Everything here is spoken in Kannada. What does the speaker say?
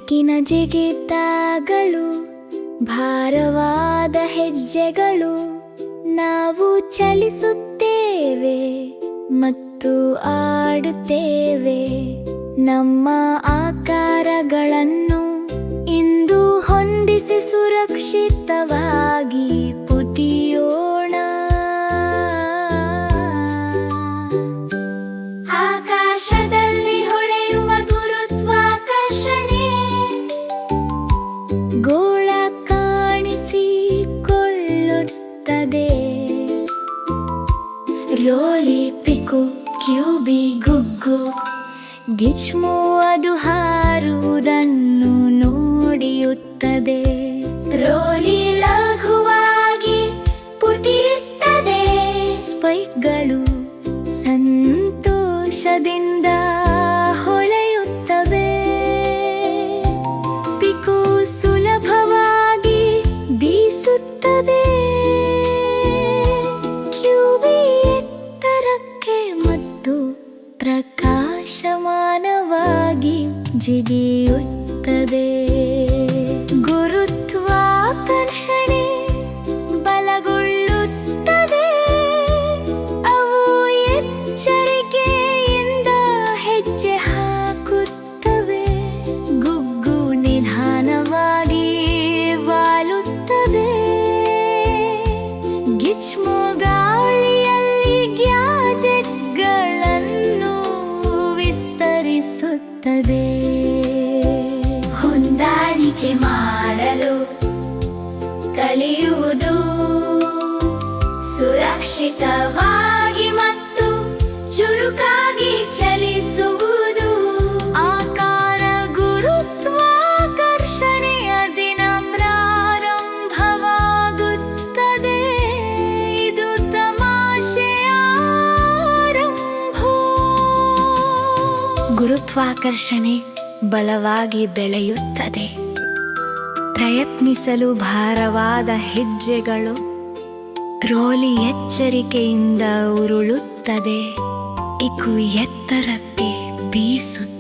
ಬೆಳಕಿನ ಜಿಗಿತಗಳು, ಭಾರವಾದ ಹೆಜ್ಜೆಗಳು. ನಾವು ಚಲಿಸುತ್ತೇವೆ ಮತ್ತು ಆಡುತ್ತೇವೆ. ನಮ್ಮ ಆಕಾರಗಳನ್ನು ಇಂದು ಹೊಂದಿಸಿ ಸುರಕ್ಷಿತವಾಗಿ ಪುಟಿಯೋಣ. ಆಕಾಶದಲ್ಲಿ ಹೊಳೆಯುವ ಗುರುತ್ವಾಕರ್ಷಣೆ ಗೋಳ ಕಾಣಿಸಿಕೊಳ್ಳುತ್ತದೆ. ರೋಲಿ, ಪಿಕು, ಕ್ಯೂಬಿ, ಗುಗ್ಗು, ಗಿಚ್ಮೋ ಅದು ಹಾರುವುದನ್ನು ನೋಡಿಯುತ್ತದೆ. ರೋಲಿ ಲಘುವಾಗಿ ಪುಟಿಯುತ್ತದೆ. ಸ್ಪೈಕ್ಗಳು ಸಂತೋಷದಿಂದ ಹೊಳೆಯುತ್ತವೆ. ಪಿಕು ಸುಲಭವಾಗಿ ಬೀಸುತ್ತದೆ. ಕ್ಯೂಬಿ ಎತ್ತರಕ್ಕೆ ಮತ್ತು ಪ್ರಕಾಶಮಾನವಾಗಿ ಜಿಗಿಯುತ್ತದೆ. ಗುರುತ್ವಾಕರ್ಷಣೆ ಬಲಗೊಳ್ಳುತ್ತದೆ. ಅವು ಎಚ್ಚರಿಕೆಯಿಂದ ಹೆಜ್ಜೆ ಹಾಕುತ್ತವೆ. ಗುಗ್ಗು ನಿಧಾನವಾಗಿ ವಾಲುತ್ತದೆ. ಗಿಚ್ಮೋ ಗಾಳಿಯಲ್ಲಿ ಗ್ಯಾಜೆಟ್ಗಳನ್ನು ವಿಸ್ತರಿಸುತ್ತದೆ. ಹೊಂದಾಣಿಕೆ ಮಾಡಲು ಕಲಿಯುವುದು, ಸುರಕ್ಷಿತವಾಗಿ ಮತ್ತು ಚುರುಕಾಗಿ ಚಲಿಸುವುದು. ಆಕಾರ ಗುರುತ್ವಾಕರ್ಷಣೆಯ ದಿನ ಪ್ರಾರಂಭವಾಗುತ್ತದೆ. ಇದು ತಮಾಷೆಯ ಆರಂಭ. ಗುರುತ್ವಾಕರ್ಷಣೆ ಬಲವಾಗಿ ಬೆಳೆಯುತ್ತದೆ. ಪ್ರಯತ್ನಿಸಲು ಭಾರವಾದ ಹೆಜ್ಜೆಗಳು. ರೋಲಿ ಎಚ್ಚರಿಕೆಯಿಂದ ಉರುಳುತ್ತದೆ. ಇಕು ಎತ್ತರಕ್ಕೆ ಬೀಸುತ್ತದೆ.